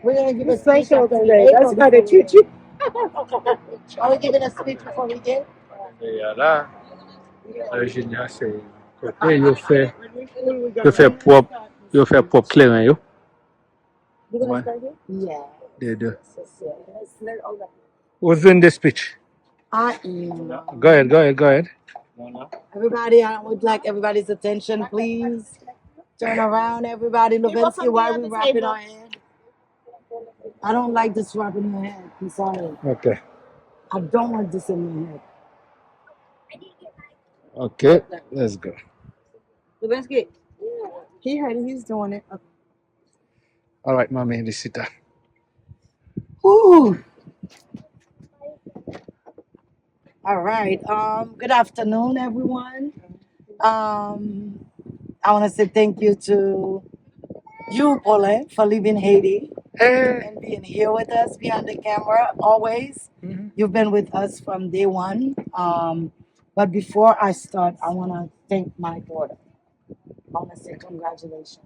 We're gonna give a It's speech special after we today. ate That's or why they before we treat ate. you. Are we giving a speech before we did? Et là, l'ingénieur, c'est côté, il fait propre, il fait propre clairin, yo. We're gonna Ouais, start here? Yeah. les deux. Yeah. Let's let all that. Who's doing the speech? I am. Go ahead. Everybody, I would like everybody's attention, please. Turn around, everybody. Levinsky, why are we wrapping our head? I don't like this wrapping your head. I'm sorry. Okay. I don't want this in my head. Okay, let's go. Levinsky, he heard he's doing it. All right, mommy, Lisita. Woo! All right. Good afternoon, everyone. I want to say thank you to you, Pauline, for leaving Haiti and being here with us behind the camera always. You've been with us from day one. But before I start, I want to thank my daughter. I want to say congratulations.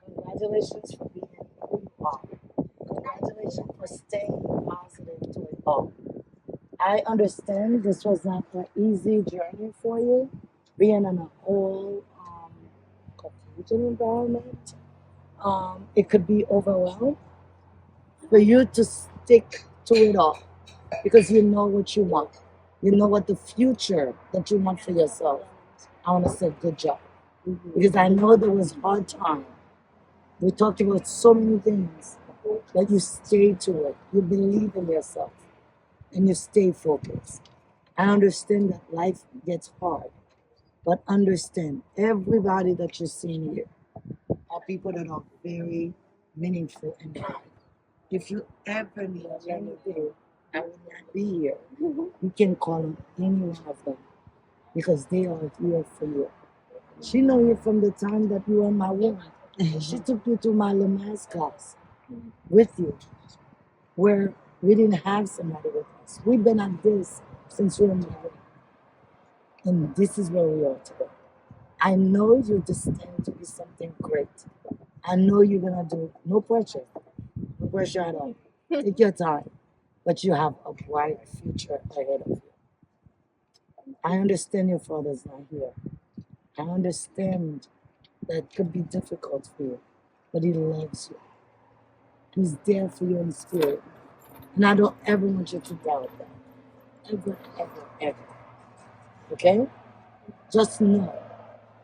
Congratulations for being who you are. Congratulations for staying positive to it all. I understand this was not an easy journey for you, being in a whole confusion environment. It could be overwhelmed for you to stick to it all because you know what you want. You know what the future that you want for yourself. I want to say good job because I know there was hard time. We talked about so many things, but you stay to it. You believe in yourself and you stay focused. I understand that life gets hard, but understand everybody that you're seeing here are people that are very meaningful in life. If you ever need anything, I will not be here. You can call on any one of them because they are here for you. She know you from the time that you were in my womb. She took you to my Lamaze class with you, where we didn't have somebody with us. We've been at this since we were married, and this is where we are today. I know you're destined to be something great. I know you're gonna do no pressure at all. Take your time, but you have a bright future ahead of you. I understand your father's not here. I understand that could be difficult for you, but he loves you. He's there for you in spirit. And I don't ever want you to doubt that. Ever, ever, ever. Okay? Just know,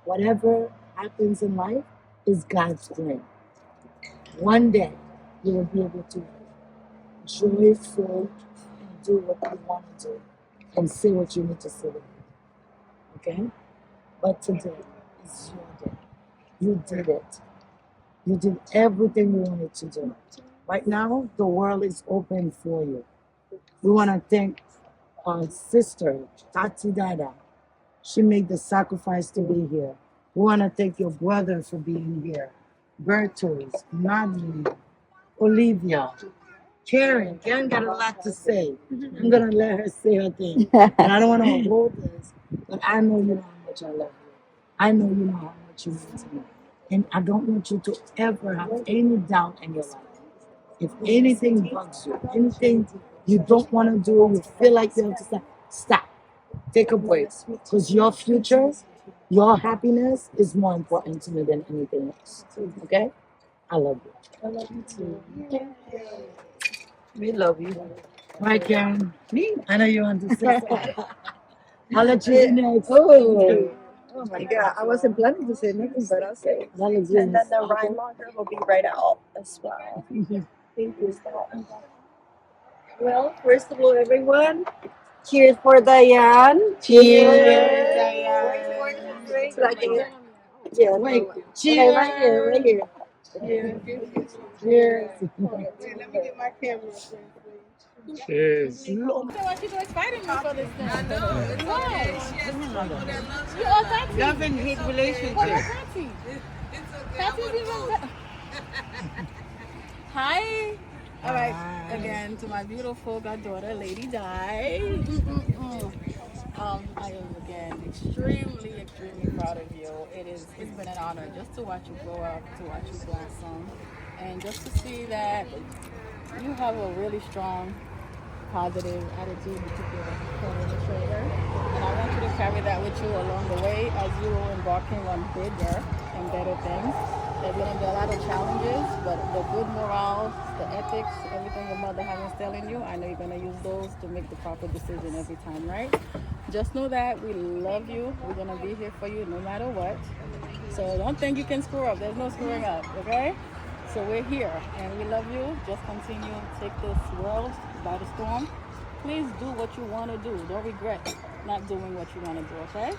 whatever happens in life is God's plan. One day, you will be able to joyful and do what you want to do and say what you need to say. Okay? But today is your day. You did it. You did everything you wanted to do. Right now, the world is open for you. We want to thank our sister, Tati Dada. She made the sacrifice to be here. We want to thank your brother for being here. Bertus, Madeline, Olivia, Karen. Karen got a lot to say. I'm going to let her say her thing. And I don't want to hold this, but I know you know how much I love you. I know you know how much you mean to me. And I don't want you to ever have any doubt in your life. If anything bugs you, anything you don't want to do, you feel like you have to stop. Take a break. Because your future, your happiness is more important to me than anything else. Okay? I love you. I love you too. We love you. Right, Karen? Me? I know you want to say something. I'll let you be next. Oh my God. I wasn't planning to say nothing, but I'll say it. That looks And then good. the rhyme marker will be right out as well. Thank you, Scott. Well, first of all, everyone, cheers for Diane. Cheers, Where's Diane. the drink? So I can get. Yeah, Wait, okay, cheers. right here, right here. Cheers. Let me get my camera. Cheers. So why she so excited me for this thing? I know. It's okay. She has people that love you. You are Tati. Love and hate relationship. Oh, you're Tati. It's okay. Tati's even better. Hi. All right. Again, to my beautiful goddaughter, Lady Di. I am again extremely proud of you. It's been an honor just to watch you grow up, to watch you blossom, and just to see that you have a really strong, positive attitude. You took your head on your shoulder, and I want you to carry that with you along the way as you are embarking on bigger and better things. There's going to be a lot of challenges, but the good morals, the ethics, everything your mother has instilled in you, I know you're going to use those to make the proper decision every time, right? Just know that we love you. We're going to be here for you no matter what. So don't think you can screw up. There's no screwing up, okay? So we're here and we love you. Just continue to take this world by the storm. Please do what you want to do. Don't regret not doing what you want to do, okay?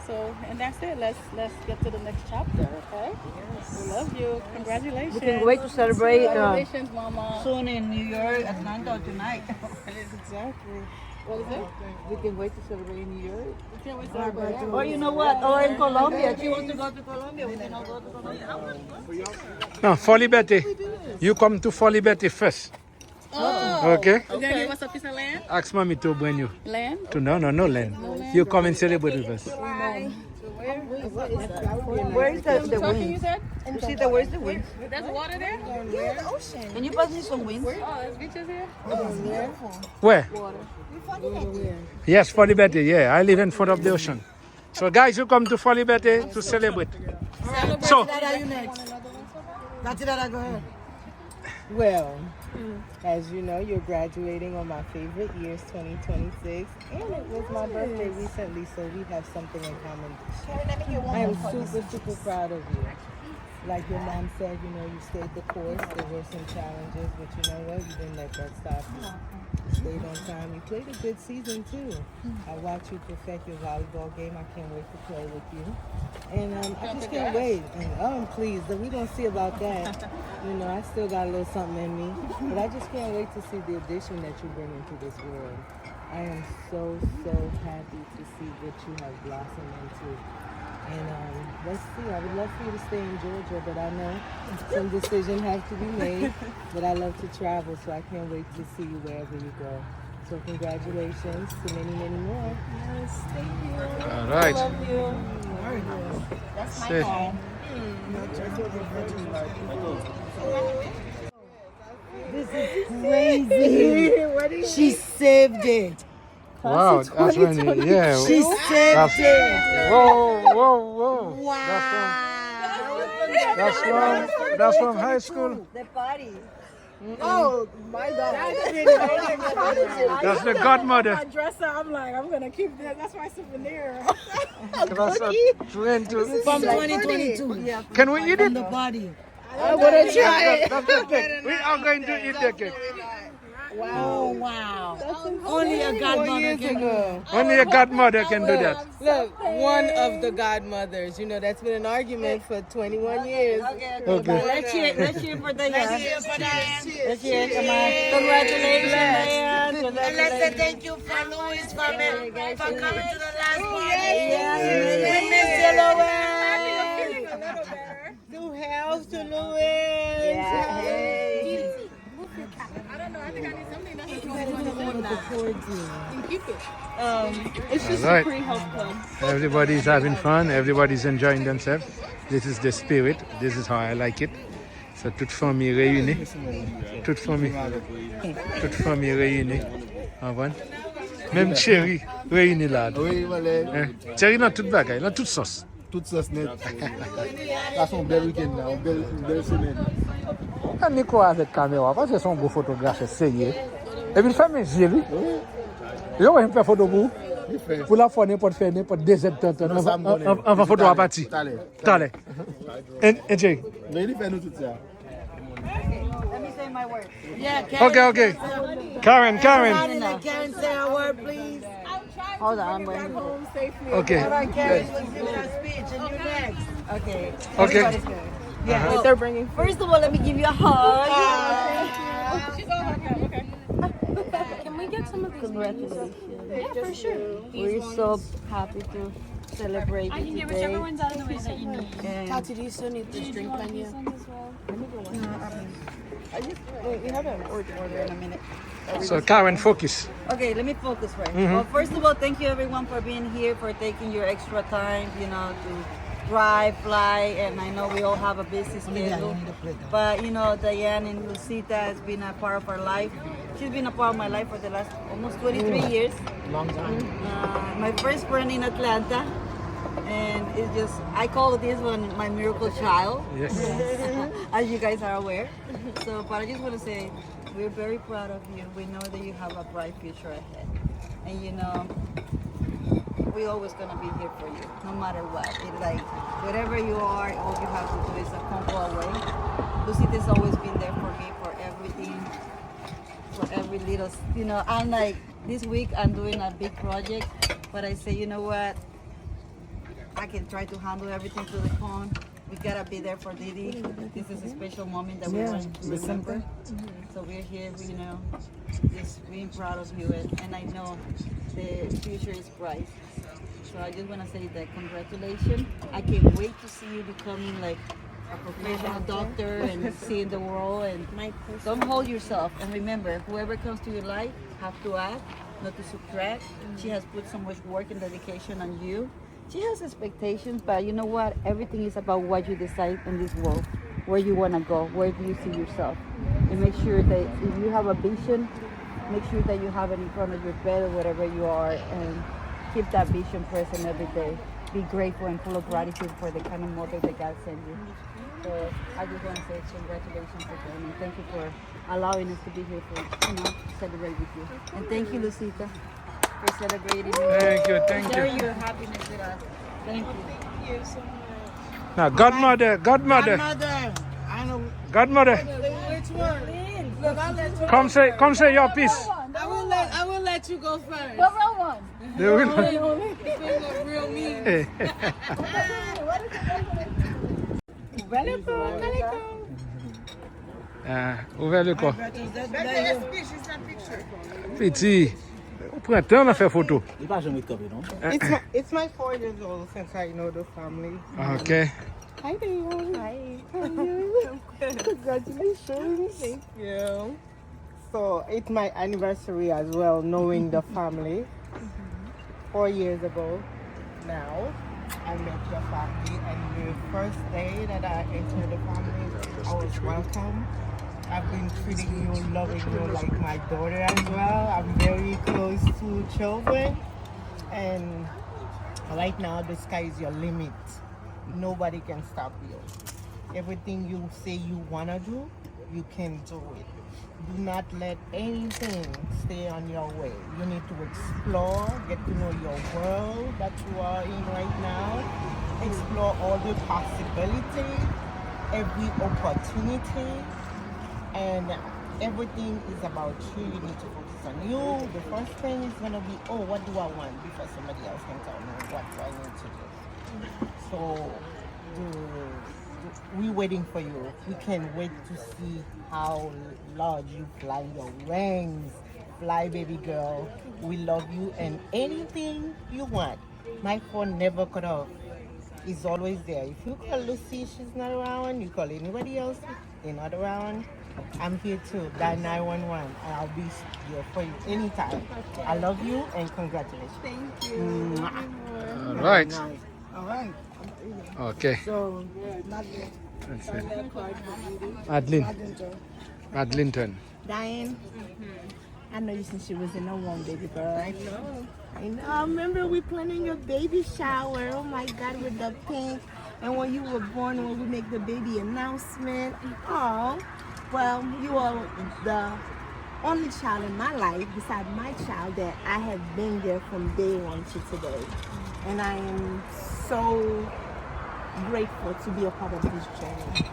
So, and that's it. Let's get to the next chapter, okay? Yes. We love you. Congratulations. We can wait to celebrate Congratulations, Mama. soon in New York, Atlanta, or tonight. Exactly. What is it? We can wait to celebrate in New York. We can't wait to celebrate. Or you know what? Or in Colombia. She wants to go to Colombia. We can all go to Colombia. No, For Liberty. You come to For Liberty first. Oh. Okay? You're going to give us a piece of land? Ask mommy to bring you. Land? To no land. You come and celebrate with us. Where is the Talking, you wind? said? You see the where's the wind? There's water there? Yeah, the ocean. Can you pass me some wind? Oh, there's beaches here? It's beautiful. Where? We found it. Yes, For Liberty. Yeah, I live in front of the ocean. So guys, you come to For Liberty to celebrate. So, Tatiana, you next. Tatiana, go ahead. Well, as you know, you're graduating on my favorite years, 2026, and it was my birthday recently, so we have something in common. I am super proud of you. Like your mom said, you know, you stayed the course. There were some challenges, but you know what? You didn't let that stop you. You stayed on time. You played a good season, too. I watched you perfect your volleyball game. I can't wait to play with you. And I just can't wait. And I'm pleased that we're going to see about that. You know, I still got a little something in me, but I just can't wait to see the addition that you bring into this world. I am so happy to see what you have blossomed into. And let's see, I would love for you to stay in Georgia, but I know some decisions have to be made. But I love to travel, so I can't wait to see you wherever you go. So congratulations to many more. Yes, thank you. all right. I love you. That's my Say- home. This is crazy. She saved it. Wow, that's when you, yeah. She saved it. Whoa. Wow. That's from high school. The party. Oh, my God. That's the godmother. My dresser, I'm like, I'm going to keep that. That's my souvenir. That's a 20. From 2022. Can we eat From it? the party. I want to try it. That's the cake. We are going to eat the cake. Oh, wow. Only a godmother can do it. Only a godmother can do that. Look, one of the godmothers. You know, that's been an argument for 21 years. Okay. Let's cheer for Diane. Let's cheer. Come on. Congratulations, Diane. And let's say thank you for Louis for coming to the last party. Yes. We miss you, Louis. A little better. New house to Louis. Yeah. Hey. I don't know. I think I need something that's and keep it. It's just All right. a pre-health club. Everybody's having fun. Everybody's enjoying themselves. This is the spirit. This is how I like it. So toute famille réunie. Toute famille réunie. En vrai. Même Chéri réunie là. Oui, voilà. Chéri dans toute bagaille, dans toute sauce. Toute sauce net. Là, c'est un bel week-end, là, une belle semaine. On est quoi avec caméra? Parce que c'est un beau photographe sérieux. Et puis il fait mes yeux, lui. Yo, on fait photo pour pour la fois n'importe faire n'importe des aides on va photo à partir. T'allez. Et Jay. Mais il fait nous tout ça. Let me say my word. Yeah, Okay. Karen. Karen, say a word, please. Hold on, I'm waiting. Home safely. Okay. All right, Karen, we'll give her a speech, and you next. Okay. Okay. Everybody's good. Yeah, what they're bringing. First of all, let me give you a hug. She's all like that. Okay. Can we get some of these? Congratulations. Yeah, for sure. We're so happy to celebrate I you can get today. whichever one's out of the way that you need. And Tati, do you still need this drink menu? As well. We have an order in a minute. So Karen, focus. okay, let me focus right. Well, first of all, thank you everyone for being here, for taking your extra time, you know, to drive, fly, and I know we all have a busy schedule. But you know, Diane and Lucita has been a part of our life. She's been a part of my life for the last almost 23 years. Long time. My first friend in Atlanta, and it's just, I call this one my miracle child, Yes. as you guys are aware. So, but I just want to say, we're very proud of you. We know that you have a bright future ahead. And you know, we're always going to be here for you, no matter what. It's like, wherever you are, all you have to do is a phone call away. Lucita's always been there for me, for everything, for every little, you know, I'm like, this week I'm doing a big project, but I say, you know what, I can try to handle everything through the phone. We gotta be there for Didi. This is a special moment that we want to remember. So we're here, you know, just being proud of you, and I know the future is bright. So I just want to say that congratulations. I can't wait to see you becoming like a professional doctor and seeing the world. And don't hold yourself. And remember, whoever comes to your life, have to add, not to subtract. She has put so much work and dedication on you. She has expectations, but you know what? Everything is about what you decide in this world, where you want to go, where do you see yourself. And make sure that if you have a vision, make sure that you have it in front of your bed or wherever you are, and keep that vision present every day. Be grateful and full of gratitude for the kind of mother that God sent you. So I just want to say congratulations again, and thank you for allowing us to be here for, you know, to celebrate with you. And thank you, Lucita, for celebrating. Thank you, thank Share you. your happiness with us. Thank you. Now, godmother, godmother, Godmother. I know. godmother, Which one? Look, I'll let you. come say your piece. I will let you go first. The real one. The real- They look real mean. Ouvrez le corps. Petit, au printemps, on a fait photo. It's my 4 years old since I know the family. Okay. Hi, Diane. Hi. How are you? Congratulations. Thank you. So it's my anniversary as well, knowing the family. 4 years ago now, I met your family, and the first day that I entered the family, I was welcome. I've been treating you, loving you like my daughter as well. I'm very close to children, and right now the sky is your limit. Nobody can stop you. Everything you say you wanna do, you can do it. Do not let anything stay on your way. You need to explore, get to know your world that you are in right now. Explore all the possibilities, every opportunity, and everything is about you. You need to focus on you. The first thing is gonna be, oh, what do I want, before somebody else can tell me what do I need to do. So we're waiting for you. We can't wait to see how large you fly your wings. Fly, baby girl. We love you, and anything you want. My phone never cut off. It's always there. If you call Lucy, she's not around. You call anybody else, they're not around. I'm here too. Dial 911, and I'll be here for you anytime. I love you, and congratulations. Thank you. All right. Nice. All right. Okay. So, That's it. Adlinton. Diane, I know you since you was in the womb, baby girl. I know. I remember we planning your baby shower. Oh my God, with the pink. And when you were born, when we make the baby announcement. Oh, well, you are the only child in my life, besides my child, that I have been there from day one to today. And I am so grateful to be a part of this journey.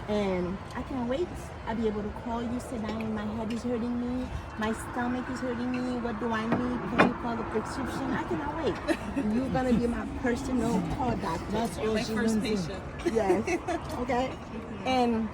And I can't wait. I'll be able to call you, say, Diane, my head is hurting me, my stomach is hurting me, what do I need? Can you call the prescription? I cannot wait. You're gonna be my personal call doctor. That's all my first patient. Yes. Okay. And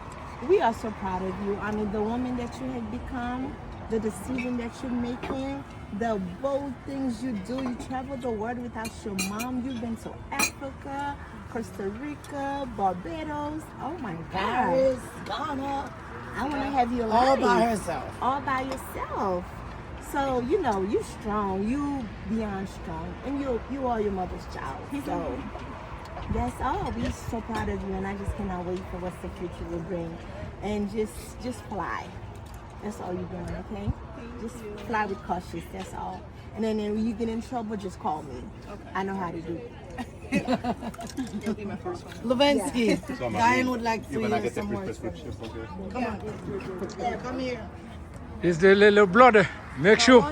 we are so proud of you. I mean, the woman that you have become, the decision that you're making, the bold things you do. You travel the world without your mom. You've been to Africa, Costa Rica, Barbados. Oh my God. Paris, Ghana. I want to have you All alive. by herself. All by yourself. So, you know, you strong. You beyond strong. And you are your mother's child. So, That's all. We're so proud of you, and I just cannot wait for what the future will bring. And just fly. That's all you're doing, okay? Just fly with cautious. That's all. And then when you get in trouble, just call me. Okay. I know how to do it. Levinsky, Diane would like to hear some words from you. Come on. Yeah, come here. He's the little brother. Make sure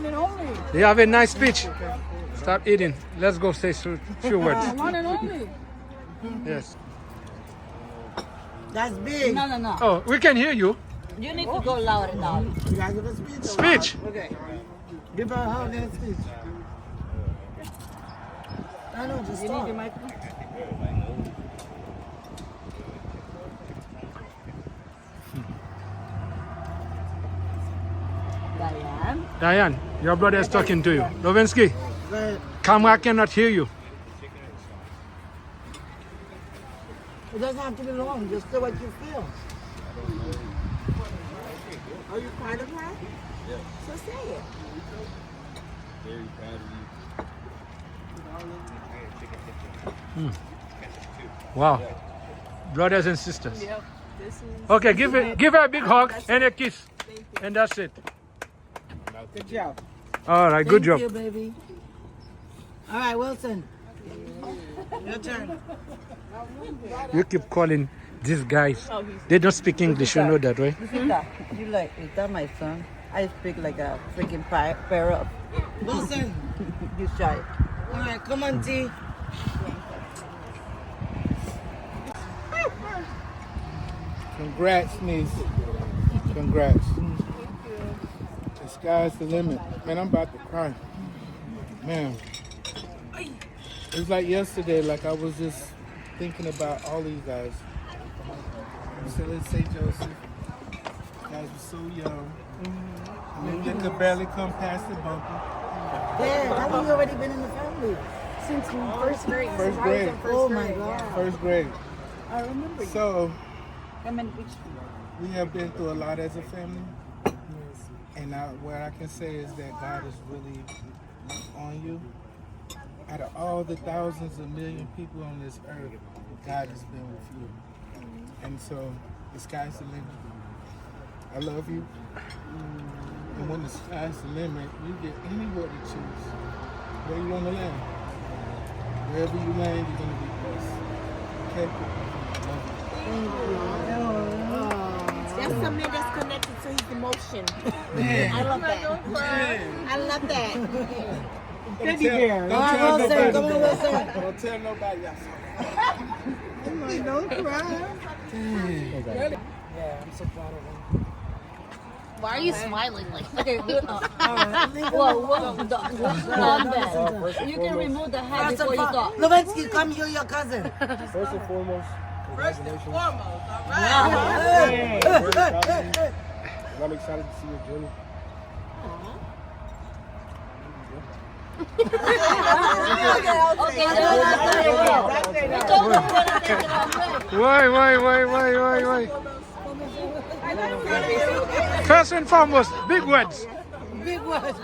you have a nice speech. Stop eating. Let's go say few words. One and only. Yes. That's big. No. Oh, we can hear you. You need to go louder now. You guys give a speech? Speech. Okay. Give her a hug and a speech. I know, just talk. Diane, your brother is talking to you. Lewinsky, Go ahead. camera cannot hear you. It doesn't have to be long, just say what you feel. Are you proud of her? Yeah. So say it. Very proud of you. Wow. Brothers and sisters. Okay, give her a big hug and a kiss. And that's it. Good job. All right, good job. Thank you, baby. All right, Wilson. Your turn. You keep calling these guys. They don't speak English, you know that, right? You like, is that my son? I speak like a freaking parrot. Wilson. You shy. All right, come on, T. Congrats, niece. Congrats. The sky's the limit. Man, I'm about to cry. Man. It's like yesterday, like I was just thinking about all these guys. So let's say Joseph. You guys were so young. I mean, they could barely come past the bumper. Dad, how long you already been in the family? Since first grade. First grade. Oh my God. First grade. I remember you. So Come in, which we have been through a lot as a family. And what I can say is that God is really on you. Out of all the thousands of million people on this earth, God has been with you. And so the sky's the limit. I love you. And when the sky's the limit, you get anywhere to choose. Where you want to land. Wherever you land, you're going to be blessed. Okay? I love you. That's a man that's connected to his emotion. I love that. I love that. Teddy bear. All right, Wilson. Come on, Wilson. Don't tell nobody else. Don't cry. Yeah, I'm so proud of him. Why are you smiling like that? Okay, you can remove the hat before you talk. Lewinsky, come here, your cousin. First and foremost, congratulations. I'm excited to see your journey. Why? First and foremost, big words. Big words.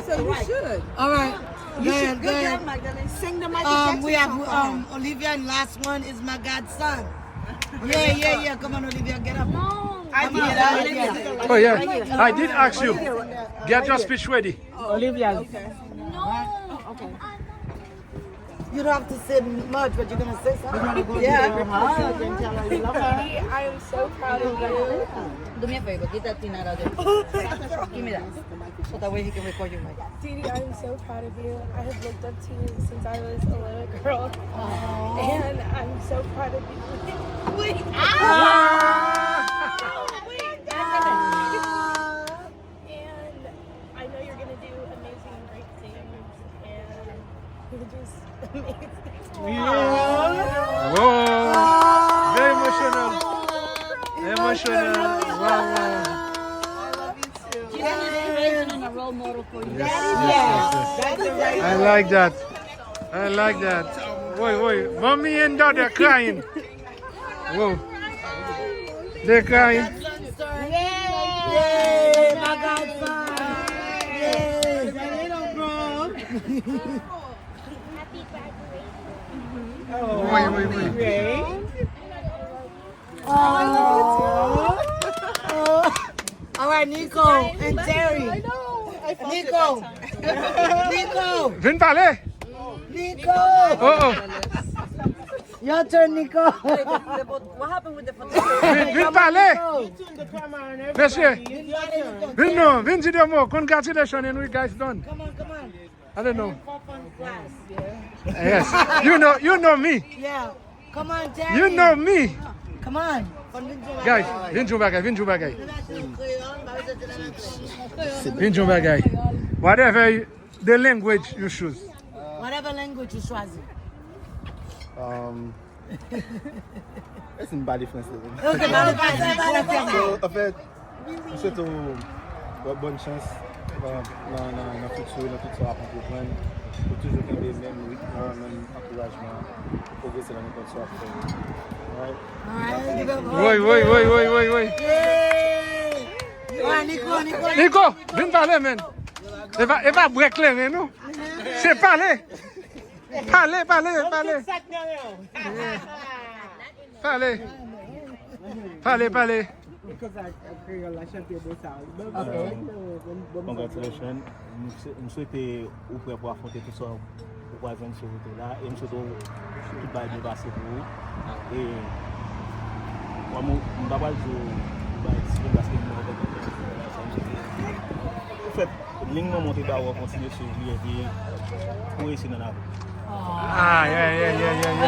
So you should. All right. You Go should. Good ahead. job, Magdalene. Sing the Michael Jackson We have song. Olivia, and last one is my godson. Yeah. Come on, Olivia, get up. Oh yeah, I did ask you. Get your speech ready. Olivia. You don't have to say much, but you're gonna say something. Yeah. I am so proud of you. Do me a favor, get that thing out of there. Give me that. So that way he can record your mic. Didi, I'm so proud of you. I have looked up to you since I was a little girl. And I'm so proud of you. Wait. And I know you're going to do amazing and great things. And you're just amazing. Whoa, very emotional. Wow. She's an inspiration and a role model for you. Yes. I like that. Wait. Mommy and dad are crying. Whoa. They're crying. Yay, my godson. All right, Nico and Terry. Nico. Nico. Viens parler. Nico. Oh, Your turn, Nico. What happened with the photographer? viens parler. Turn the camera on everybody. Monsieur, It's your turn. viens no, viens dire more. Congratulations and we guys done. Come on, come on. I don't know. For fun class, yeah. Yes, you know me. Yeah. Come on, Terry. You know me. Come on. Guys, viens jouer bagay, viens jouer bagay. Viens jouer bagay. Whatever the language you choose. Whatever language you choose. C'est une belle différence. Okay, bye. So, en fait, je souhaite bonne chance dans le futur, dans tout ça, pour comprendre. Pour toujours garder le même rythme, le même encouragement, pour progresser dans n'importe quoi. Oui. Ouais, Nico. Nico, viens parler, man. Elle va break les nous. C'est parler. Parler. Parler. Congratulations. Je souhaite vous prêt pour affronter tout ça pour aller sur route là et je souhaite tout le bail de passer pour vous. Et moi, je ne vais pas dire parce que en fait, ligne monter bas on continue sur lui et pour essayer dans la route. Ah, yeah.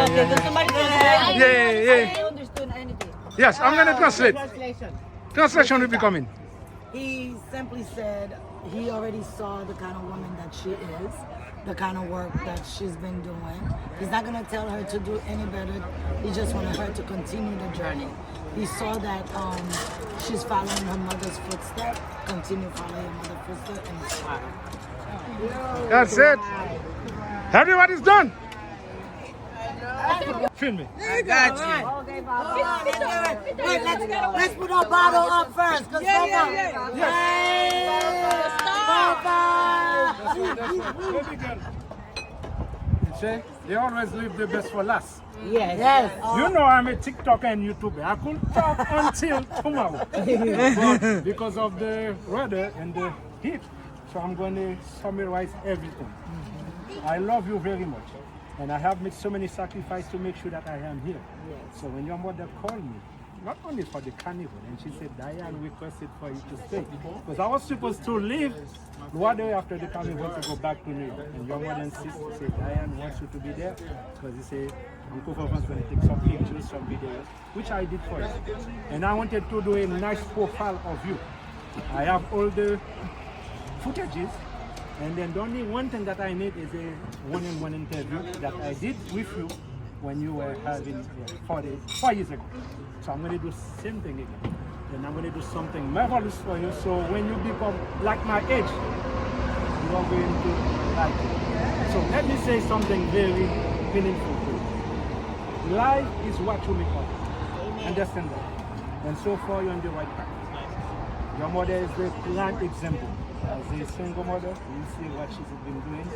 Okay, so somebody said, Yeah. I understood anything. Yes, I'm gonna translate. Translation will be coming. He simply said he already saw the kind of woman that she is, the kind of work that she's been doing. He's not going to tell her to do any better. He just wanted her to continue the journey. He saw that she's following her mother's footsteps, continue following her mother's footsteps, and inspire. That's it. Everybody's done. Film me. I got you. Wait, let's put our bottle up first. See, they always leave the best for last. Yes. You know I'm a TikToker and YouTuber. I could talk until tomorrow. But because of the weather and the heat, so I'm going to summarize everything. I love you very much. And I have made so many sacrifices to make sure that I am here. So when your mother called me, not only for the carnival, and she said, Diane requested for you to stay. Because I was supposed to leave one day after the carnival to go back to New York. And your mother insisted, said, Diane wants you to be there. Because he said, Uncle Fafan's going to take some pictures, some videos, which I did for you. And I wanted to do a nice profile of you. I have all the footages. And then the only one thing that I need is a one-on-one interview that I did with you when you were having 4 years ago. So I'm going to do the same thing again. And I'm going to do something marvelous for you. So when you become like my age, you are going to like it. So let me say something very meaningful to you. Life is what you make of it. Understand that? And so far you're on the right path. Your mother is the prime example. As a single mother, you see what she's been doing,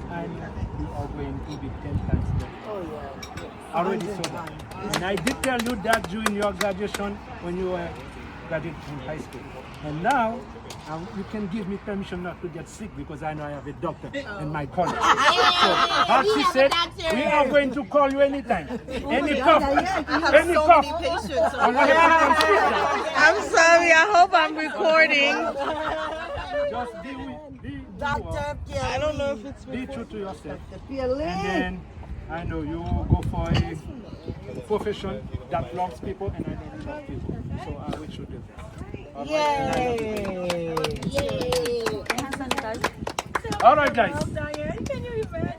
and you are going to be 10 times better. Oh, yeah. I already saw that. And I did tell you that during your graduation when you were graduating from high school. And now, you can give me permission not to get sick because I know I have a doctor in my college. So, as she said, we are going to call you anytime. Any cough, any cough. I'm sorry, I hope I'm recording. Just be Dr. Kelly. I don't know if it's be true to yourself. Kelly. And then I know you go for a profession that loves people, and I know you love people. So I wish you the best. Yay. All right, guys. Diane, can you imagine?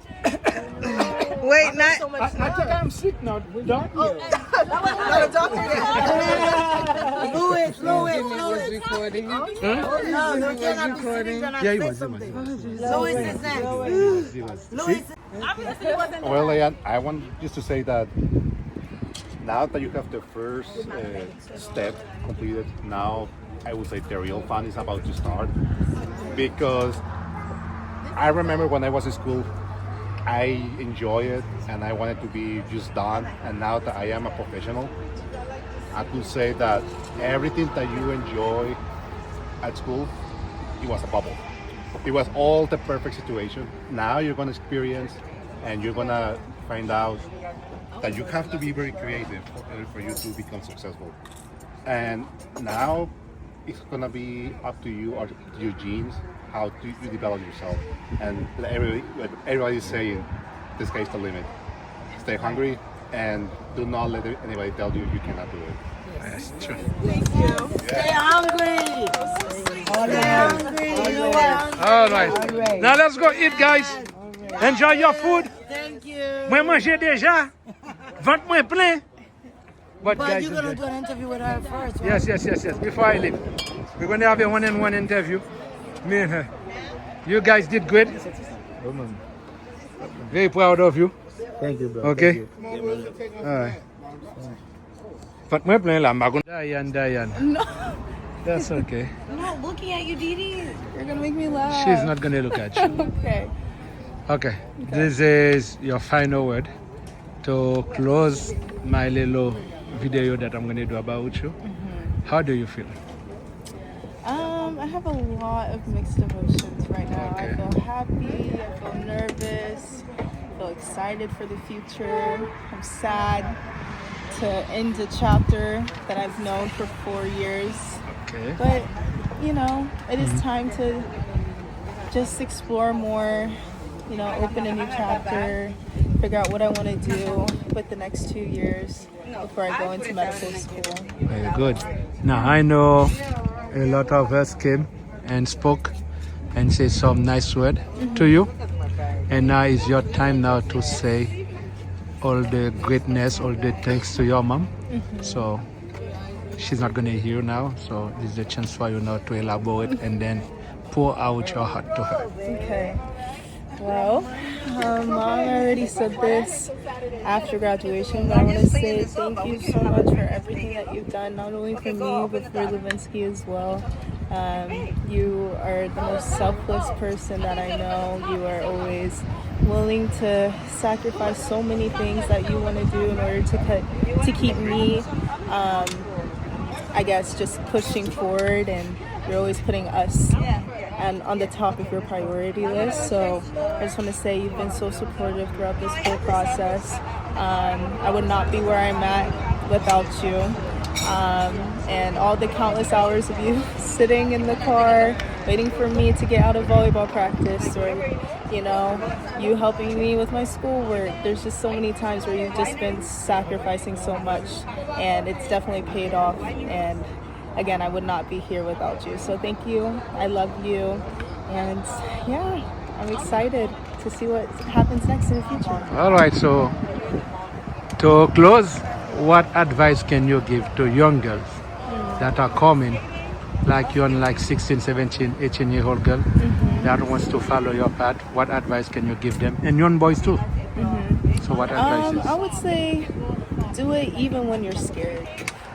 Wait, not. I think I'm sick now. Don't you? Louis. Recording. No, you cannot be sitting and Yeah, he say was. something. Louis is next. Louis. Well, Diane, I want just to say that now that you have the first step completed, now I would say the real fun is about to start because I remember when I was in school, I enjoy it and I wanted to be just done. And now that I am a professional, I could say that everything that you enjoy at school, it was a bubble. It was all the perfect situation. Now you're gonna experience and you're gonna find out that you have to be very creative for you to become successful. And now it's gonna be up to you or to your genes how to you develop yourself. And everybody's saying, the sky's the limit. Stay hungry and do not let anybody tell you you cannot do it. That's true. Stay hungry. Stay hungry. You know what? All right. Now let's go eat, guys. Enjoy your food. Thank you. Moi manger déjà. Ventre moins plein. But But guys, you're gonna enjoy. do an interview with her first, right? Yes. Before I leave, we're going to have a one-on-one interview. Me and her. You guys did great. Very proud of you. Thank you, bro. Okay. All right. But my plan la Diane. No, That's okay. I'm not looking at you, Didi. You're gonna make me laugh. She's not gonna look at you. Okay. Okay. This is your final word to close my little video that I'm gonna do about you. How do you feel? I have a lot of mixed emotions right now. Okay. I feel happy, I feel nervous, I feel excited for the future. I'm sad to end a chapter that I've known for 4 years. Okay. But, you know, it is time to just explore more, you know, open a new chapter, figure out what I want to do with the next 2 years before I go into medical school. Very good. Now I know a lot of us came and spoke and said some nice word to you. And now is your time now to say all the greatness, all the thanks to your mom. So she's not gonna hear now. So this is a chance for you now to elaborate and then pour out your heart to her. Okay. Well, Mom already said this after graduation, but I want to say thank you so much for everything that you've done, not only for me, but for Levinsky as well. You are the most selfless person that I know. You are always willing to sacrifice so many things that you want to do in order to keep me, I guess, just pushing forward, and you're always putting us and on the top of your priority list. So I just want to say you've been so supportive throughout this whole process. I would not be where I'm at without you. And all the countless hours of you sitting in the car waiting for me to get out of volleyball practice, or you know, you helping me with my schoolwork. There's just so many times where you've just been sacrificing so much, and it's definitely paid off. And again, I would not be here without you. So thank you. I love you. And yeah, I'm excited to see what happens next in the future. All right, so to close, what advice can you give to young girls that are coming, like you're like 16, 17, 18-year-old girl that wants to follow your path? What advice can you give them? And young boys too. So what advice is? I would say do it even when you're scared.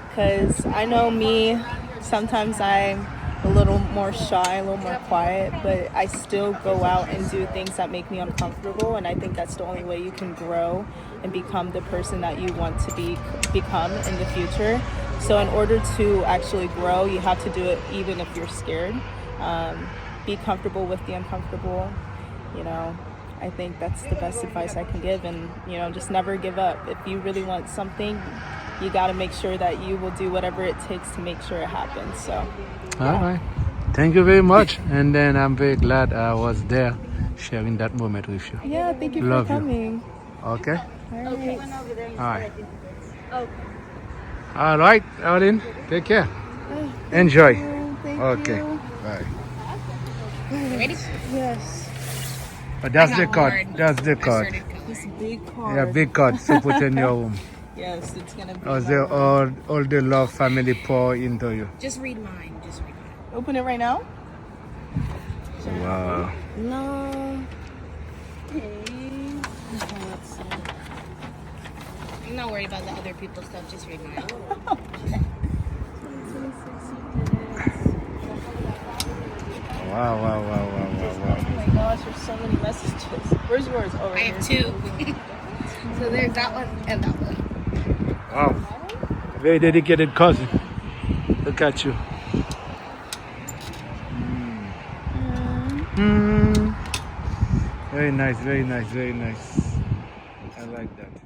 Because I know me, sometimes I'm a little more shy, a little more quiet, but I still go out and do things that make me uncomfortable, and I think that's the only way you can grow and become the person that you want to become in the future. So in order to actually grow, you have to do it even if you're scared. Be comfortable with the uncomfortable. You know, I think that's the best advice I can give, and you know, just never give up. If you really want something, you got to make sure that you will do whatever it takes to make sure it happens. So All right. Thank you very much. And then I'm very glad I was there sharing that moment with you. yeah, thank you Love for you. coming. Okay? All right. All right. All right, Adeline. Take care. Enjoy. Thank Okay. you. Bye. Ready? Yes. But that's I the got card. bored. That's the I card. started coloring. This big card. Yeah, big card to put in your room. Yes, it's gonna be. Or my the, room. all the love family pour into you. Just read mine. Just read mine. Open it right now. Wow. No. Okay. Let's see. I'm not worried about the other people's stuff. Just read mine. Wow. Oh my gosh, you're so many messages. Where's yours? Oh, right I have here. 2. So there's that one and that one. Wow. Very dedicated cousin. Look at you. Very nice, very nice, very nice. I like that.